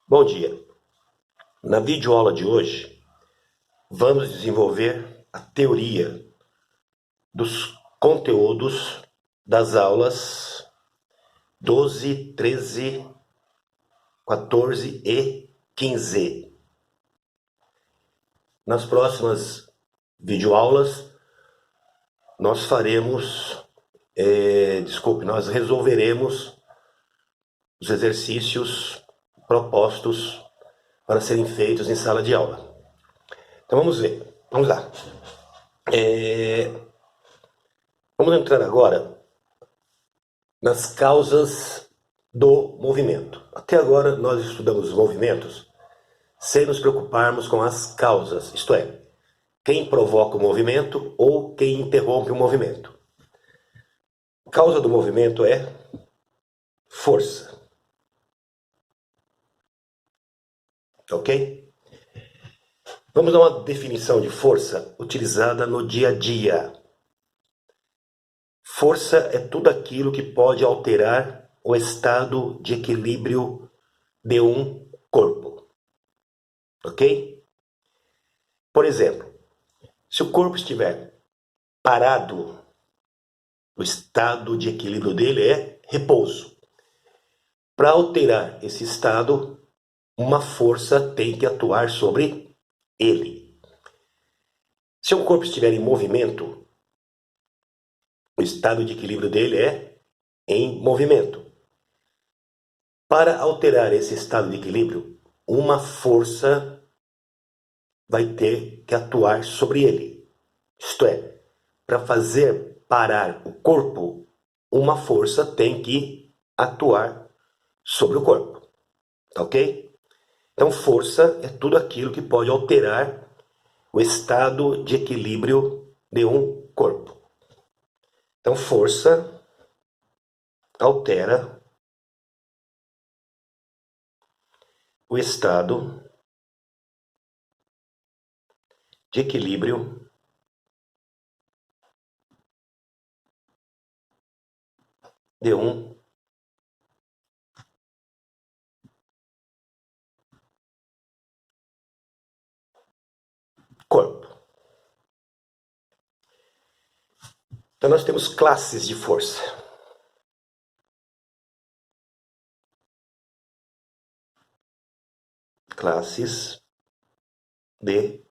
Bom dia. Na videoaula de hoje, vamos desenvolver a teoria dos conteúdos das aulas 12, 13, 14 e 15. Nas próximas videoaulas, nós nós resolveremos os exercícios propostos para serem feitos em sala de aula. Então vamos ver, vamos lá. Vamos entrar agora nas causas do movimento. Até agora nós estudamos os movimentos sem nos preocuparmos com as causas, isto é, quem provoca o movimento ou quem interrompe o movimento. A causa do movimento é força. Ok? Vamos dar uma definição de força utilizada no dia a dia. Força é tudo aquilo que pode alterar o estado de equilíbrio de um corpo. Ok? Por exemplo, se o corpo estiver parado, o estado de equilíbrio dele é repouso. Para alterar esse estado, uma força tem que atuar sobre ele. Se o corpo estiver em movimento, o estado de equilíbrio dele é em movimento. Para alterar esse estado de equilíbrio, uma força vai ter que atuar sobre ele. Isto é, para fazer parar o corpo, uma força tem que atuar sobre o corpo. Ok? Então, força é tudo aquilo que pode alterar o estado de equilíbrio de um corpo. Então, força altera o estado de equilíbrio de um corpo. Então, nós temos classes de força. Classes de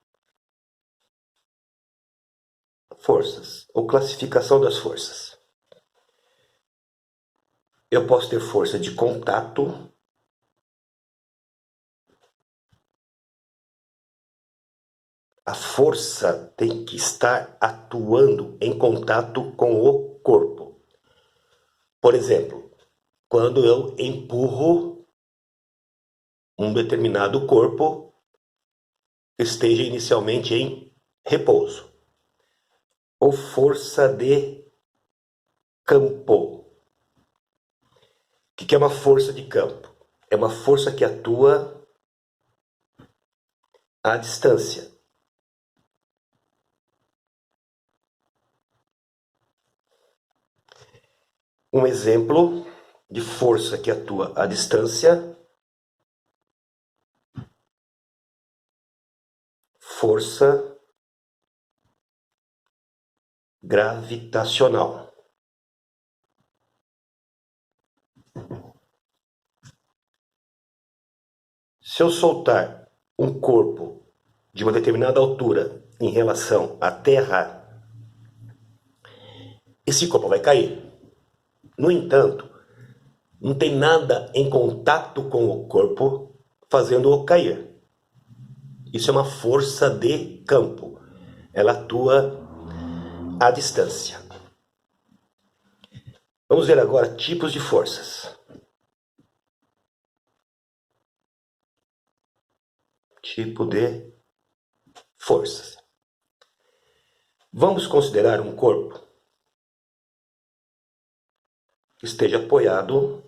forças, ou classificação das forças. Eu posso ter força de contato, a força tem que estar atuando em contato com o corpo. Por exemplo, quando eu empurro um determinado corpo que esteja inicialmente em repouso. Ou força de campo. O que é uma força de campo? É uma força que atua à distância. Um exemplo de força que atua à distância: força gravitacional. Se eu soltar um corpo de uma determinada altura em relação à Terra, esse corpo vai cair. No entanto, não tem nada em contato com o corpo fazendo-o cair. Isso é uma força de campo. Ela atua à distância. Vamos ver agora tipos de forças. Tipo de forças. Vamos considerar um corpo que esteja apoiado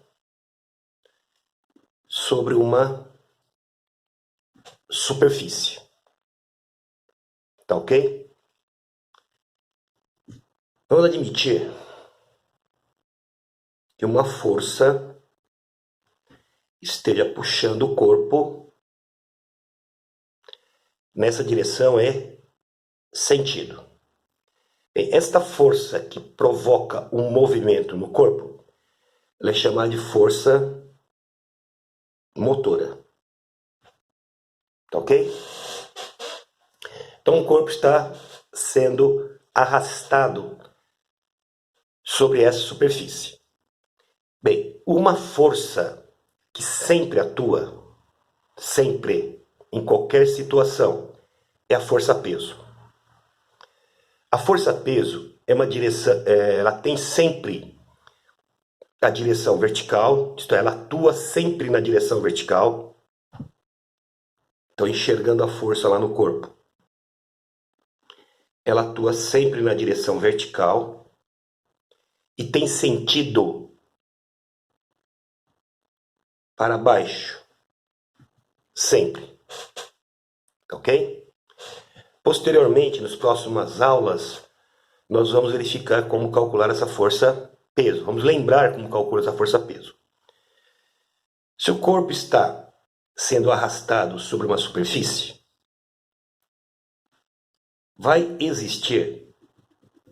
sobre uma superfície. Tá ok? Vamos admitir que uma força esteja puxando o corpo nessa direção é sentido. Bem, esta força que provoca um movimento no corpo, ela é chamada de força motora. Tá ok? Então o corpo está sendo arrastado sobre essa superfície. Bem, uma força que sempre atua, sempre, em qualquer situação, é a força-peso. A força-peso é uma direção, ela tem sempre a direção vertical, isto é, ela atua sempre na direção vertical. Estou enxergando a força lá no corpo. Ela atua sempre na direção vertical e tem sentido para baixo, sempre, ok? Posteriormente, nas próximas aulas, nós vamos verificar como calcular essa força-peso. Vamos lembrar como calcula essa força-peso. Se o corpo está sendo arrastado sobre uma superfície, vai existir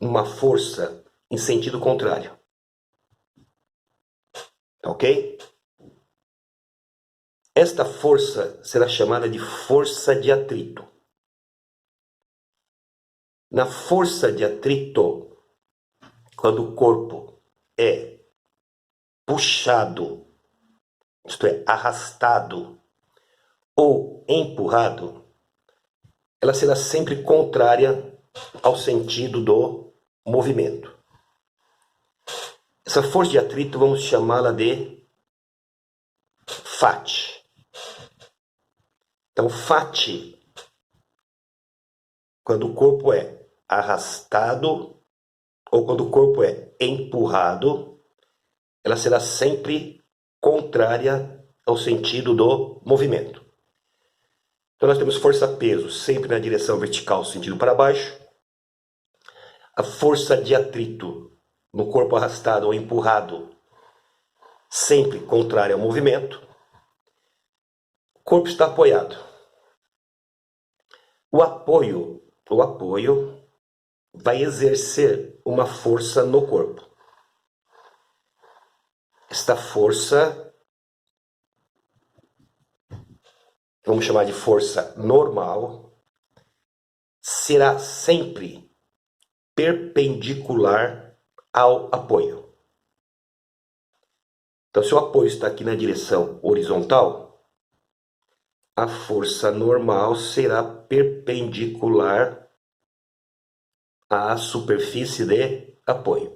uma força em sentido contrário. Ok? Esta força será chamada de força de atrito. Na força de atrito, quando o corpo é puxado, isto é, arrastado ou empurrado, ela será sempre contrária ao sentido do movimento. Essa força de atrito vamos chamá-la de FAT. Então, FAT, quando o corpo é arrastado ou quando o corpo é empurrado, ela será sempre contrária ao sentido do movimento. Então nós temos força-peso sempre na direção vertical, sentido para baixo. A força de atrito no corpo arrastado ou empurrado, sempre contrária ao movimento. O corpo está apoiado. O apoio vai exercer uma força no corpo. Esta força, vamos chamar de força normal, será sempre perpendicular ao apoio. Então, se o apoio está aqui na direção horizontal, a força normal será perpendicular à superfície de apoio.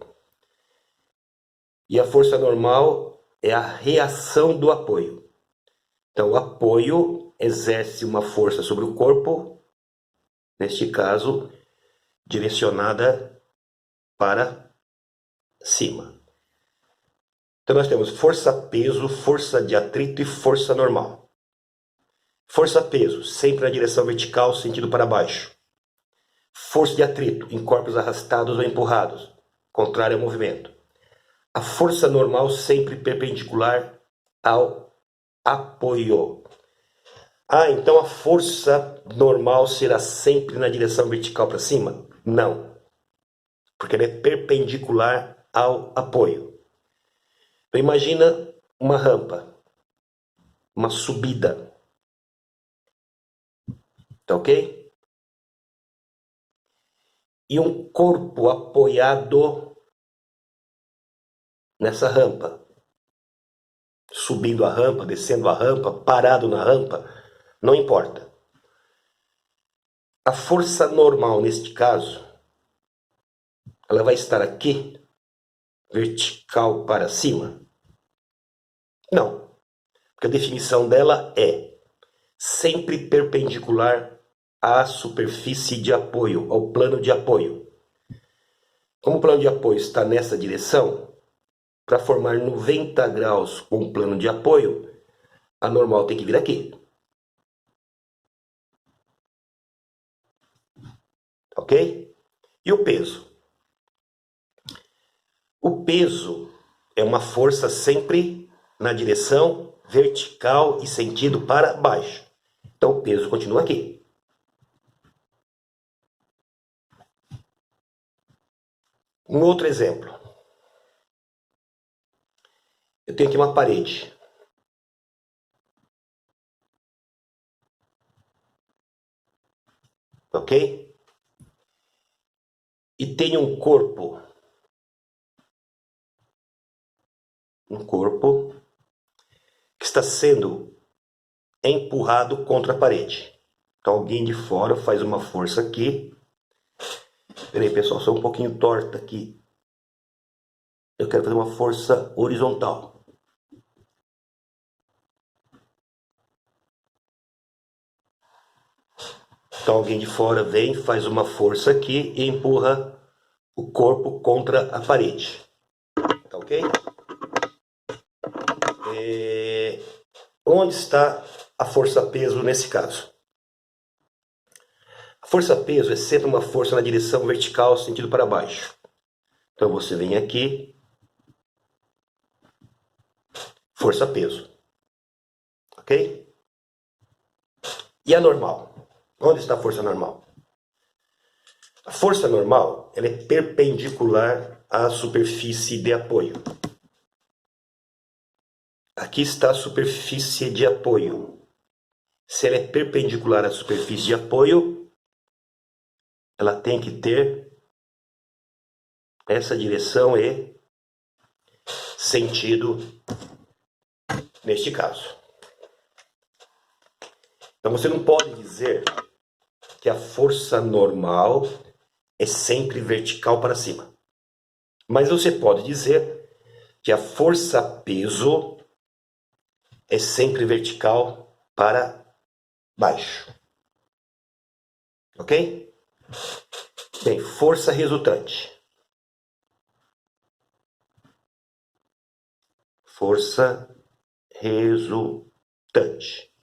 E a força normal é a reação do apoio. Então, o apoio exerce uma força sobre o corpo, neste caso, direcionada para cima. Então, nós temos força-peso, força de atrito e força normal. Força-peso, sempre na direção vertical, sentido para baixo. Força de atrito, em corpos arrastados ou empurrados, contrário ao movimento. A força normal sempre perpendicular ao apoio. Então a força normal será sempre na direção vertical para cima? Não, porque ela é perpendicular ao apoio. Então imagina uma rampa, uma subida, tá ok? E um corpo apoiado nessa rampa, subindo a rampa, descendo a rampa, parado na rampa, não importa. A força normal, neste caso, ela vai estar aqui, vertical para cima? Não, porque a definição dela é sempre perpendicular à superfície de apoio, ao plano de apoio. Como o plano de apoio está nessa direção, para formar 90 graus com o plano de apoio, a normal tem que vir aqui. Ok? E o peso? O peso é uma força sempre na direção vertical e sentido para baixo. Então o peso continua aqui. Um outro exemplo. Eu tenho aqui uma parede. Ok? E tem um corpo. Um corpo que está sendo empurrado contra a parede. Então alguém de fora faz uma força aqui. Peraí, pessoal, sou um pouquinho torta aqui. Eu quero fazer uma força horizontal. Então alguém de fora vem, faz uma força aqui e empurra o corpo contra a parede. Tá ok? Onde está a força-peso nesse caso? A força-peso é sempre uma força na direção vertical, sentido para baixo. Então você vem aqui, força-peso. Ok? E a normal? Onde está a força normal? A força normal ela é perpendicular à superfície de apoio. Aqui está a superfície de apoio. Se ela é perpendicular à superfície de apoio, ela tem que ter essa direção e sentido neste caso. Então você não pode dizer que a força normal é sempre vertical para cima. Mas você pode dizer que a força-peso é sempre vertical para baixo. Ok? Bem, força resultante. Força resultante.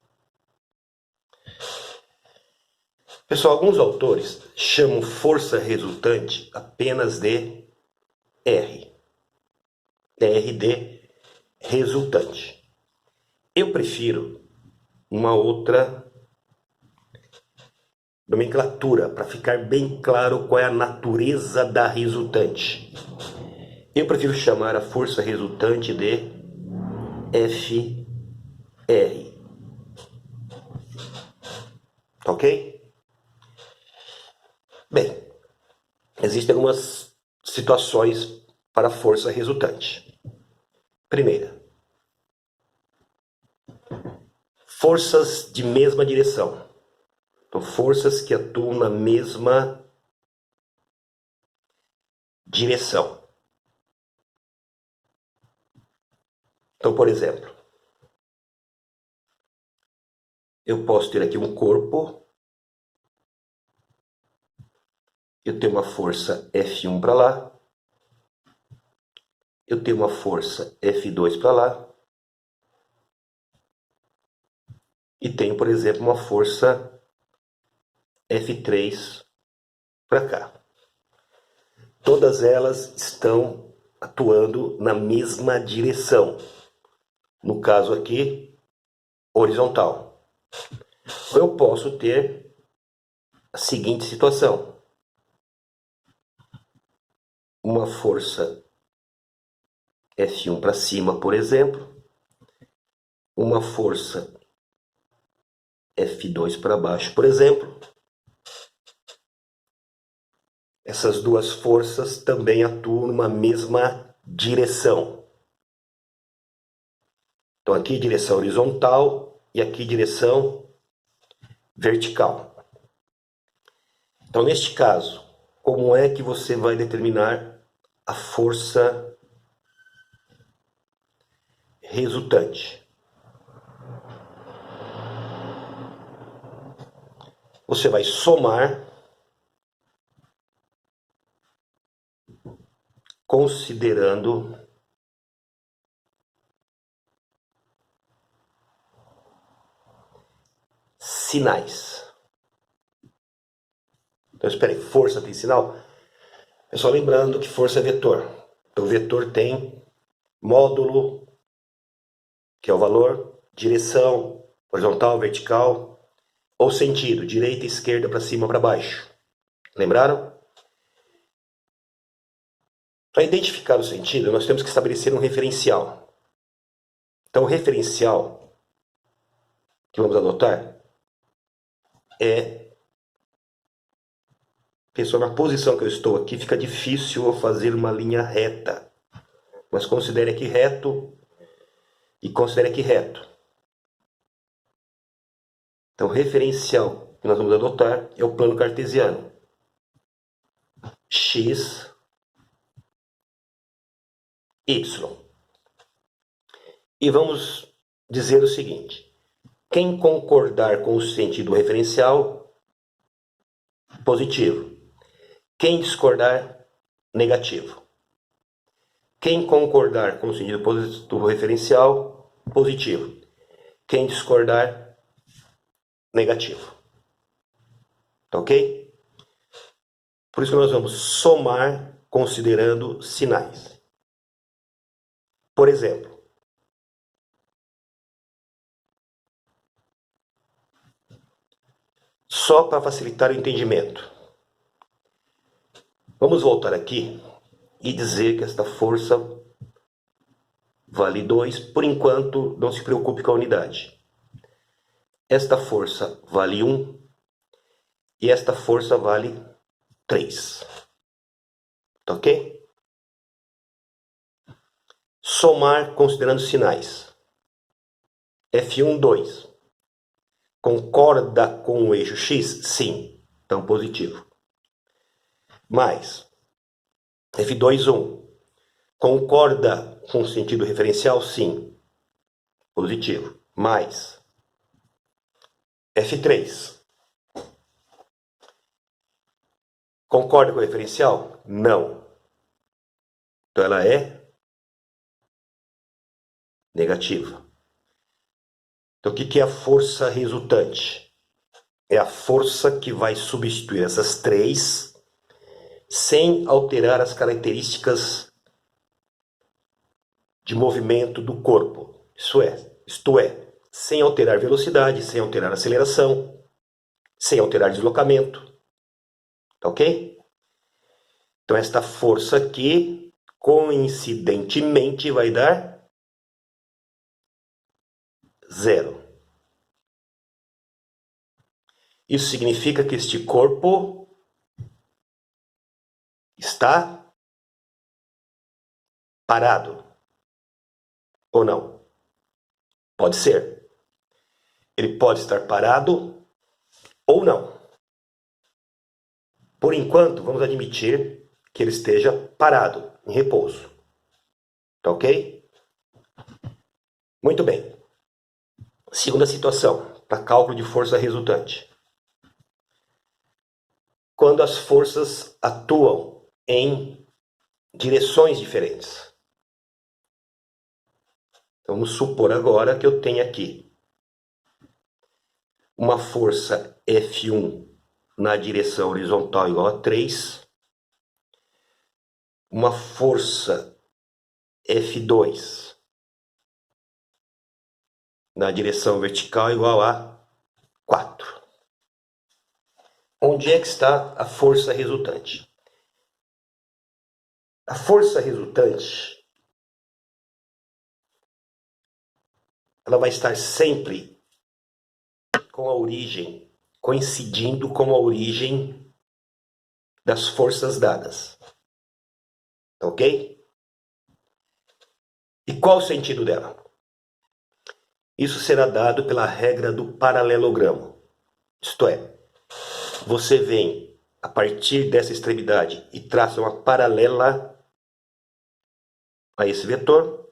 Pessoal, alguns autores chamam força resultante apenas de R. R de resultante. Eu prefiro uma outra nomenclatura para ficar bem claro qual é a natureza da resultante. Eu prefiro chamar a força resultante de FR. Ok? Bem, existem algumas situações para a força resultante. Primeira, forças de mesma direção. Então, forças que atuam na mesma direção. Então, por exemplo, eu posso ter aqui um corpo. Eu tenho uma força F1 para lá. Eu tenho uma força F2 para lá. E tenho, por exemplo, uma força F3 para cá. Todas elas estão atuando na mesma direção. No caso aqui, horizontal. Eu posso ter a seguinte situação. Uma força F1 para cima, por exemplo. Uma força F2 para baixo, por exemplo. Essas duas forças também atuam numa mesma direção. Então aqui direção horizontal e aqui direção vertical. Então neste caso, como é que você vai determinar a força resultante? Você vai somar considerando sinais. Então, espera aí, força tem sinal? É só lembrando que força é vetor. Então, o vetor tem módulo que é o valor, direção, horizontal, vertical, ou sentido, direita, esquerda, para cima, para baixo. Lembraram? Para identificar o sentido, nós temos que estabelecer um referencial. Então, o referencial que vamos adotar é... Pessoal, na posição que eu estou aqui, fica difícil eu fazer uma linha reta. Mas considere aqui reto e considere aqui reto. Então, o referencial que nós vamos adotar é o plano cartesiano. X, Y. E vamos dizer o seguinte: quem concordar com o sentido referencial, positivo. Quem discordar, negativo. Quem concordar com o sentido do referencial, positivo. Quem discordar, negativo. Tá ok? Por isso que nós vamos somar considerando sinais. Por exemplo, só para facilitar o entendimento, vamos voltar aqui e dizer que esta força vale 2. Por enquanto, não se preocupe com a unidade. Esta força vale 1 e esta força vale 3. Tá ok? Somar considerando sinais. F1, 2. Concorda com o eixo X? Sim. Então, positivo. Mais. F2, 1. Concorda com o sentido referencial? Sim. Positivo. Mais. F3. Concorda com o referencial? Não. Então ela é negativa. Então o que é a força resultante? É a força que vai substituir essas três sem alterar as características de movimento do corpo. Isto é, sem alterar velocidade, sem alterar aceleração, sem alterar deslocamento. Tá ok? Então esta força aqui, coincidentemente, vai dar 0. Isso significa que este corpo está parado. Ou não? Pode ser. Ele pode estar parado ou não. Por enquanto, vamos admitir que ele esteja parado, em repouso. Tá ok? Muito bem. Segunda situação, para cálculo de força resultante. Quando as forças atuam em direções diferentes. Vamos supor agora que eu tenho aqui uma força F1 na direção horizontal igual a 3, uma força F2 na direção vertical igual a 4. Onde é que está a força resultante? A força resultante, ela vai estar sempre com a origem, coincidindo com a origem das forças dadas. Ok? E qual o sentido dela? Isso será dado pela regra do paralelogramo. Isto é, você vem a partir dessa extremidade e traça uma paralela a esse vetor.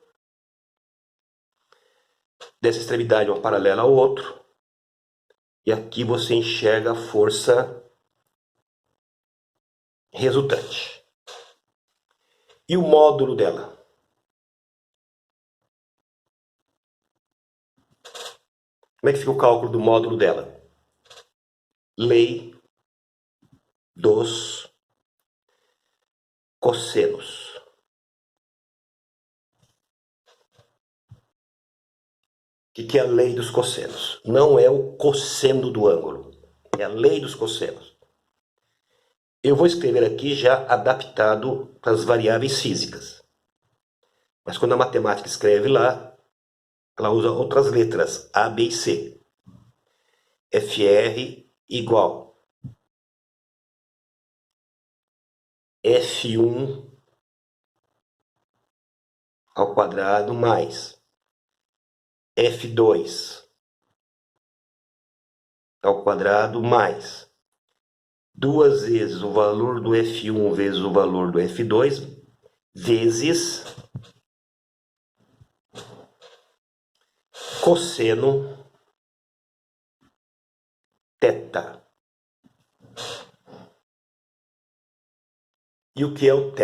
Dessa extremidade uma paralela ao outro. E aqui você enxerga a força resultante. E o módulo dela? Como é que fica o cálculo do módulo dela? Lei dos cossenos. que é a lei dos cossenos. Não é o cosseno do ângulo, é a lei dos cossenos. Eu vou escrever aqui já adaptado para as variáveis físicas. Mas quando a matemática escreve lá, ela usa outras letras, A, B e C. FR igual F1 ao quadrado mais F2 ao quadrado mais 2 vezes o valor do F1 vezes o valor do F2 vezes cosseno θ. E o que é o θ?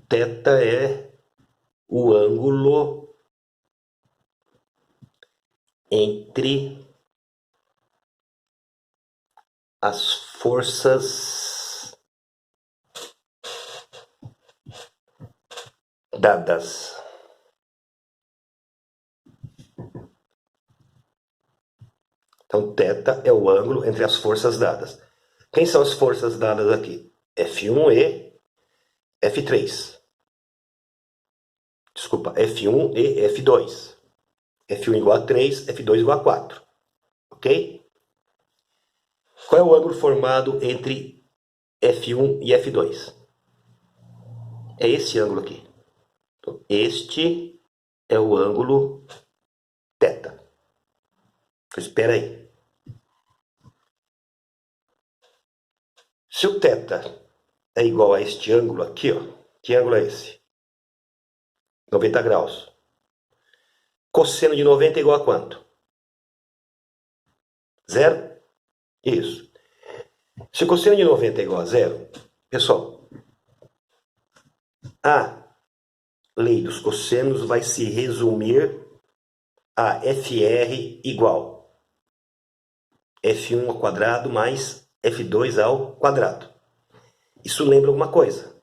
θ é o ângulo entre as forças dadas. Então, θ é o ângulo entre as forças dadas. Quem são as forças dadas aqui? F1 e F3. Desculpa, F1 e F2. F1 igual a 3, F2 igual a 4. Ok? Qual é o ângulo formado entre F1 e F2? É esse ângulo aqui. Então, este é o ângulo θ. Então, espera aí. Se o θ é igual a este ângulo aqui, ó. Que ângulo é esse? 90 graus. Cosseno de 90 é igual a quanto? Zero? Isso. Se o cosseno de 90 é igual a zero, pessoal, a lei dos cossenos vai se resumir a FR igual F1 ao quadrado mais F2 ao quadrado. Isso lembra alguma coisa?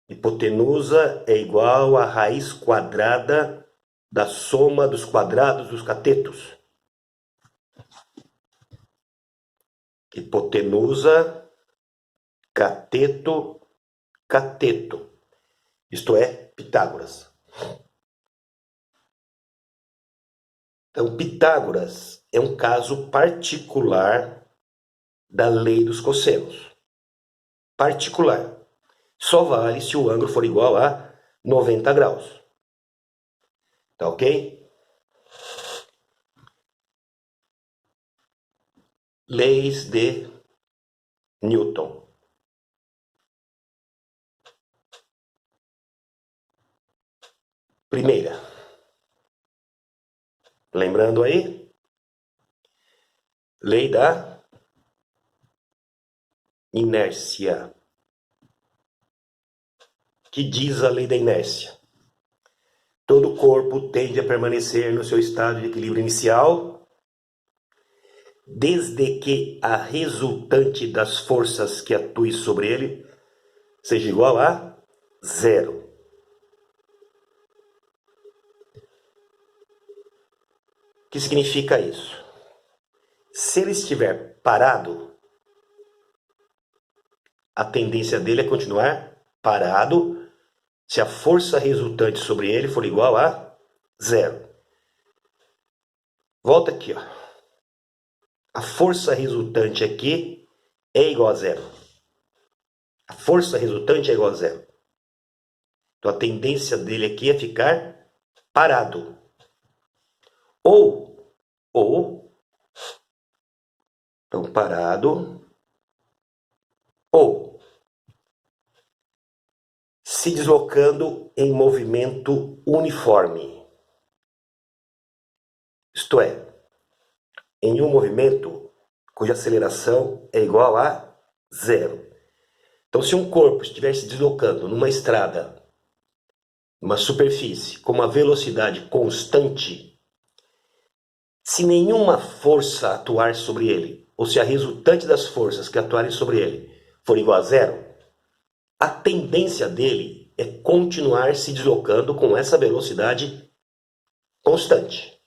Hipotenusa é igual à raiz quadrada da soma dos quadrados dos catetos. Hipotenusa, cateto, cateto. Isto é, Pitágoras. Então, Pitágoras é um caso particular da lei dos cossenos. Particular. Só vale se o ângulo for igual a 90 graus. Tá ok? Leis de Newton. Primeira. Lembrando aí? Lei da inércia. Que diz a lei da inércia? Todo corpo tende a permanecer no seu estado de equilíbrio inicial, desde que a resultante das forças que atuem sobre ele seja igual a zero. O que significa isso? Se ele estiver parado, a tendência dele é continuar parado se a força resultante sobre ele for igual a zero. Volta aqui, ó. A força resultante aqui é igual a zero. A força resultante é igual a zero. Então a tendência dele aqui é ficar parado. Então parado, ou se deslocando em movimento uniforme. Isto é, em um movimento cuja aceleração é igual a zero. Então, se um corpo estiver se deslocando numa estrada, numa superfície, com uma velocidade constante, se nenhuma força atuar sobre ele, ou se a resultante das forças que atuarem sobre ele for igual a zero, a tendência dele é continuar se deslocando com essa velocidade constante.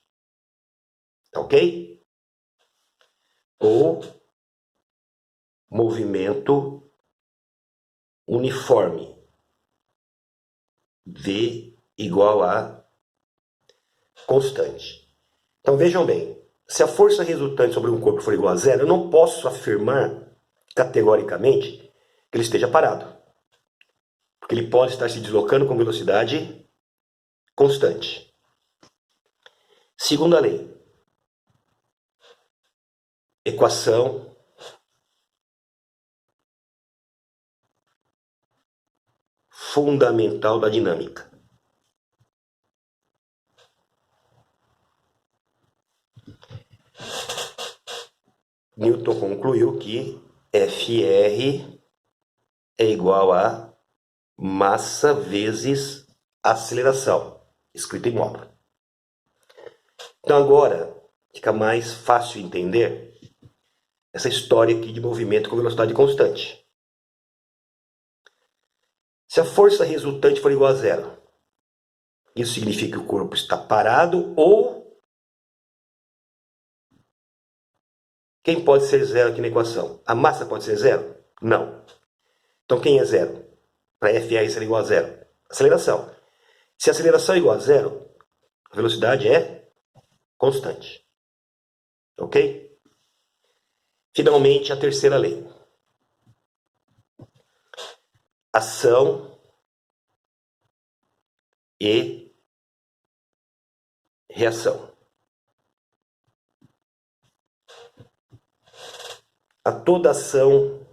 Ok? Ou movimento uniforme. V igual a constante. Então vejam bem, se a força resultante sobre um corpo for igual a zero, eu não posso afirmar categoricamente que ele esteja parado. Porque ele pode estar se deslocando com velocidade constante. Segunda lei. Equação fundamental da dinâmica. Newton concluiu que Fr é igual a massa vezes aceleração, escrito em módulo. Então agora fica mais fácil entender essa história aqui de movimento com velocidade constante. Se a força resultante for igual a zero, isso significa que o corpo está parado ou... Quem pode ser zero aqui na equação? A massa pode ser zero? Não. Então quem é zero? Para Fr ser igual a zero? Aceleração. Se a aceleração é igual a zero, a velocidade é constante. Ok? Finalmente, a terceira lei. Ação e reação. A toda ação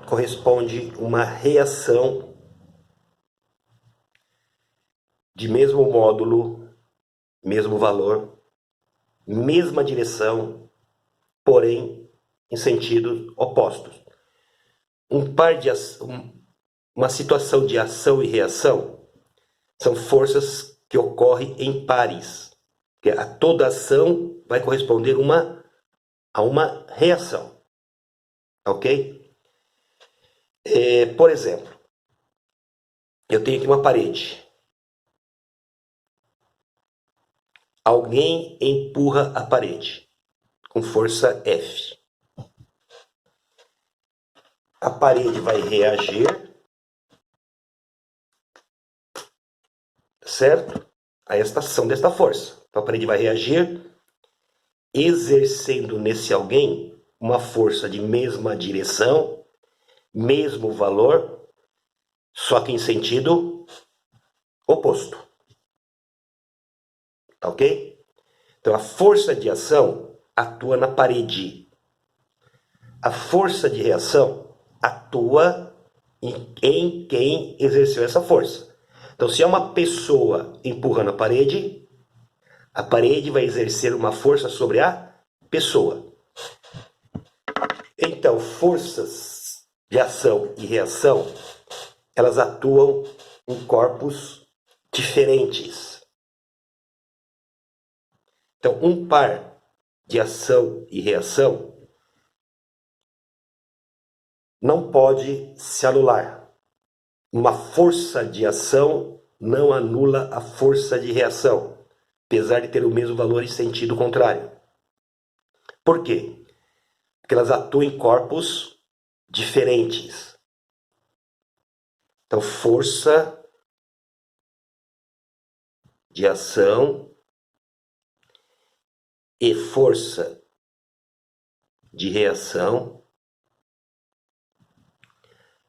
corresponde uma reação de mesmo módulo, mesmo valor, mesma direção, porém em sentidos opostos. Uma situação de ação e reação são forças que ocorrem em pares. Porque a toda ação vai corresponder a uma reação. Ok? Por exemplo, eu tenho aqui uma parede. Alguém empurra a parede com força F. A parede vai reagir, certo? A esta ação desta força. Então a parede vai reagir, exercendo nesse alguém uma força de mesma direção, mesmo valor, só que em sentido oposto. Tá ok? Então a força de ação atua na parede. A força de reação atua em quem exerceu essa força. Então, se é uma pessoa empurrando a parede vai exercer uma força sobre a pessoa. Então, forças de ação e reação, elas atuam em corpos diferentes. Então, um par de ação e reação não pode se anular. Uma força de ação não anula a força de reação, apesar de ter o mesmo valor em sentido contrário. Por quê? Porque elas atuam em corpos diferentes. Então, força de ação e força de reação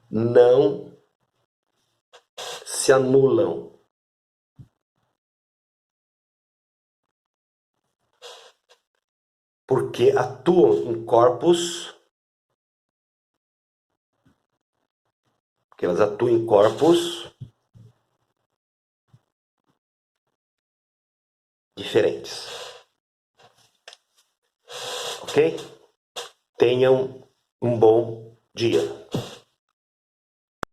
não se anulam. Porque atuam em corpos... Porque elas atuam em corpos diferentes. Ok? Tenham um bom dia.